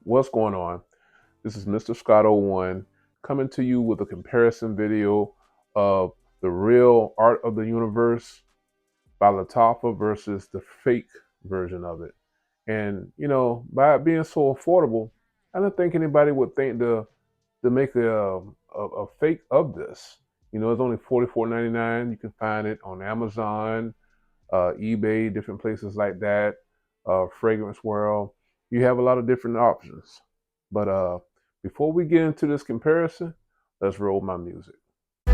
What's going on? This is Mr. Scott01 coming to you with a comparison video of the real Art of the Universe by Lattafa versus the fake version of it. And by it being so affordable, I don't think anybody would think to make a fake of this. It's only $44.99. You can find it on Amazon, eBay, different places like that, Fragrance World. You have a lot of different options. But before we get into this comparison, let's roll my music. So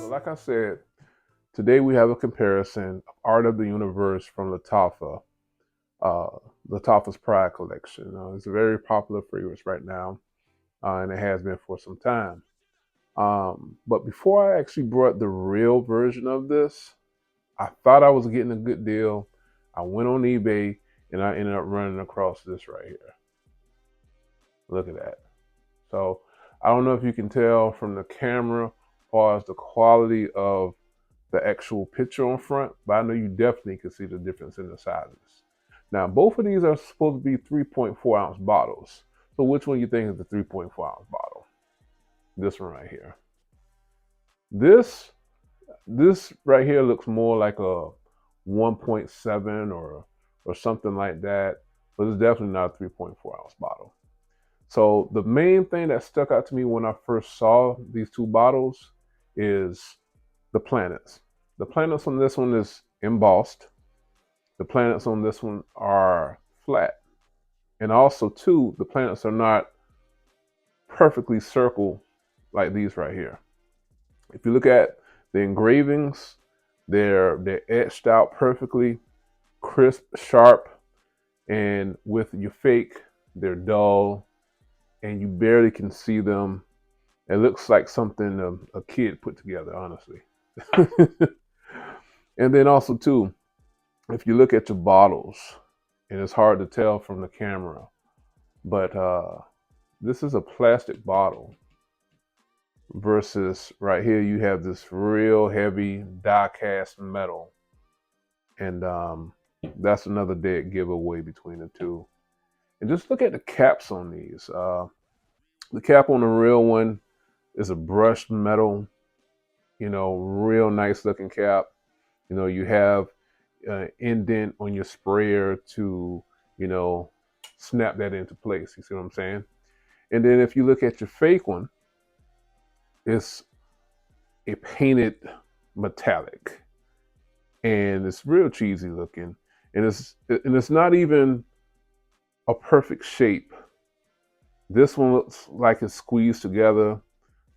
like I said, today we have a comparison of Art of the Universe from Lattafa, Lattafa's Pride collection. It's a very popular fragrance right now, and it has been for some time. But before I actually brought the real version of this, I thought I was getting a good deal. I went on eBay and I ended up running across this right here. Look at that. So I don't know if you can tell from the camera as far as the quality of the actual picture on front, but I know you definitely can see the difference in the sizes. Now, both of these are supposed to be 3.4 ounce bottles. So which one do you think is the 3.4 ounce bottle? This one right here. This right here looks more like a 1.7 or something like that, but it's definitely not a 3.4 ounce bottle. So the main thing that stuck out to me when I first saw these two bottles is the planets. The planets on this one is embossed. The planets on this one are flat. And also too, the planets are not perfectly circle like these right here. If you look at the engravings, they're etched out perfectly, crisp, sharp, and with your fake, they're dull, and you barely can see them. It looks like something a kid put together, honestly. And then also too, if you look at your bottles, and it's hard to tell from the camera, but this is a plastic bottle versus right here you have this real heavy die-cast metal, and that's another dead giveaway between the two. And just look at the caps on these. The cap on the real one is a brushed metal, real nice looking cap. You have an indent on your sprayer to snap that into place. You see what I'm saying? And then if you look at your fake one, it's a painted metallic, and it's real cheesy looking, and it's not even a perfect shape. This one looks like it's squeezed together.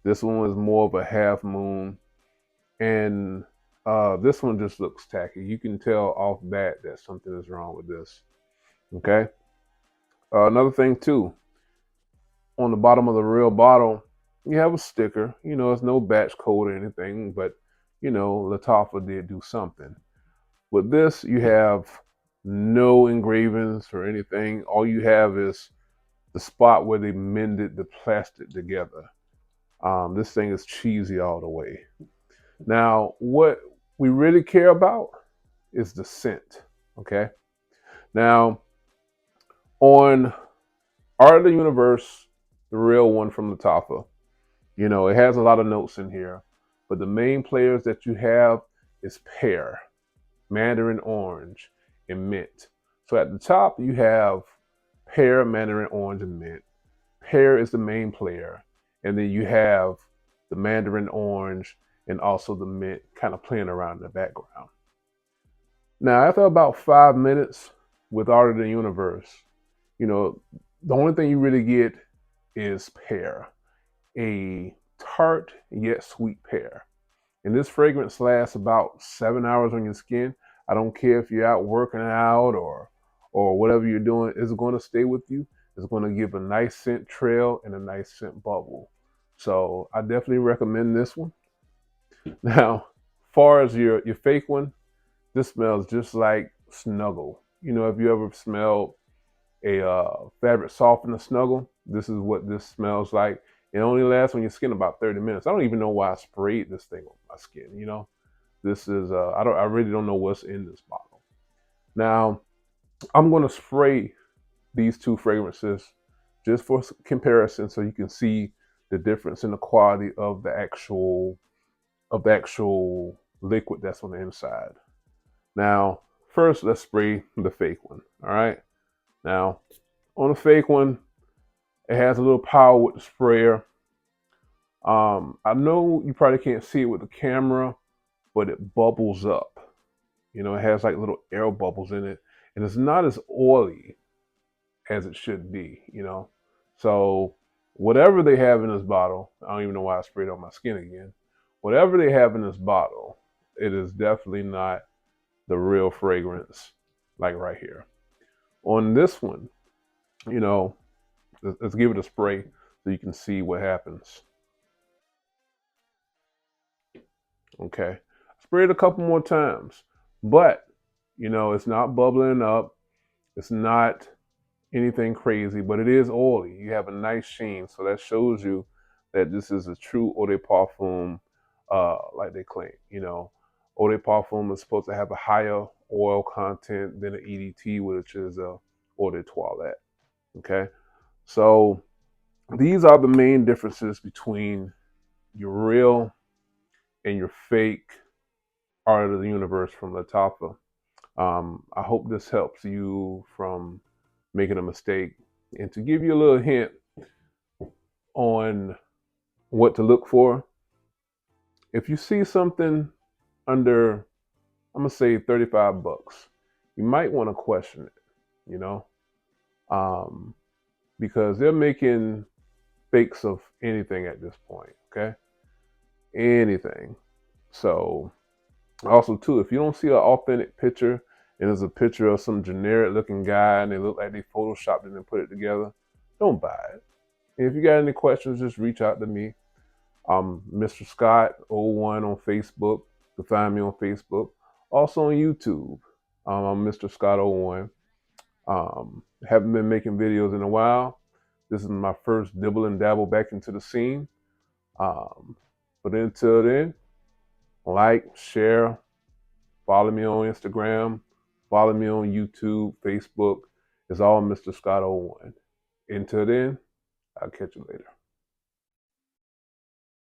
This one is more of a half moon, and this one just looks tacky. You can tell off that something is wrong with this. Okay. Another thing too, on the bottom of the real bottle, you have a sticker. It's no batch code or anything, but Lattafa did do something. With this, you have no engravings or anything. All you have is the spot where they mended the plastic together. This thing is cheesy all the way. Now, what we really care about is the scent. Okay. Now, on Art of the Universe, the real one from Lattafa, it has a lot of notes in here, but the main players that you have is pear, mandarin orange, and mint. So at the top, you have pear, mandarin orange, and mint. Pear is the main player, and then you have the mandarin orange and also the mint kind of playing around in the background. Now, after about 5 minutes with Art of the Universe, the only thing you really get is pear, a tart yet sweet pear. And this fragrance lasts about 7 hours on your skin. I don't care if you're out working out or whatever you're doing, it's going to stay with you. It's going to give a nice scent trail and a nice scent bubble. So I definitely recommend this one. Now, as far as your fake one, this smells just like Snuggle. If you ever smelled a fabric softener Snuggle, this is what this smells like. It only lasts on your skin about 30 minutes. I don't even know why I sprayed this thing on my skin. This is I really don't know what's in this bottle. Now I'm going to spray these two fragrances just for comparison, so you can see the difference in the quality of the actual liquid that's on the inside. Now, first, let's spray the fake one. All right. Now, on the fake one, it has a little power with the sprayer. I know you probably can't see it with the camera, but it bubbles up. It has like little air bubbles in it, and it's not as oily as it should be. So whatever they have in this bottle, I don't even know why I sprayed on my skin again. Whatever they have in this bottle, it is definitely not the real fragrance, like right here. On this one, let's give it a spray so you can see what happens. Okay. Spray it a couple more times, but it's not bubbling up. It's not anything crazy, but it is oily. You have a nice sheen, so that shows you that this is a true eau de parfum, like they claim. Eau de parfum is supposed to have a higher oil content than an EDT, which is a eau de toilette. Okay, so these are the main differences between your real and your fake art of the universe from Lattafa. I hope this helps you from making a mistake, and to give you a little hint on what to look for. If you see something under, I'm gonna say $35, you might want to question it, um, because they're making fakes of anything at this point. Okay, anything. So also too, if you don't see an authentic picture and there's a picture of some generic looking guy and they look like they photoshopped it and put it together, don't buy it. And if you got any questions, just reach out to me. I'm Mr. Scott01 on Facebook. You can find me on Facebook. Also on YouTube. I'm Mr. Scott01. Haven't been making videos in a while. This is my first dibble and dabble back into the scene. But until then, like, share, follow me on Instagram, follow me on YouTube, Facebook. It's all Mr. Scott01. Until then, I'll catch you later.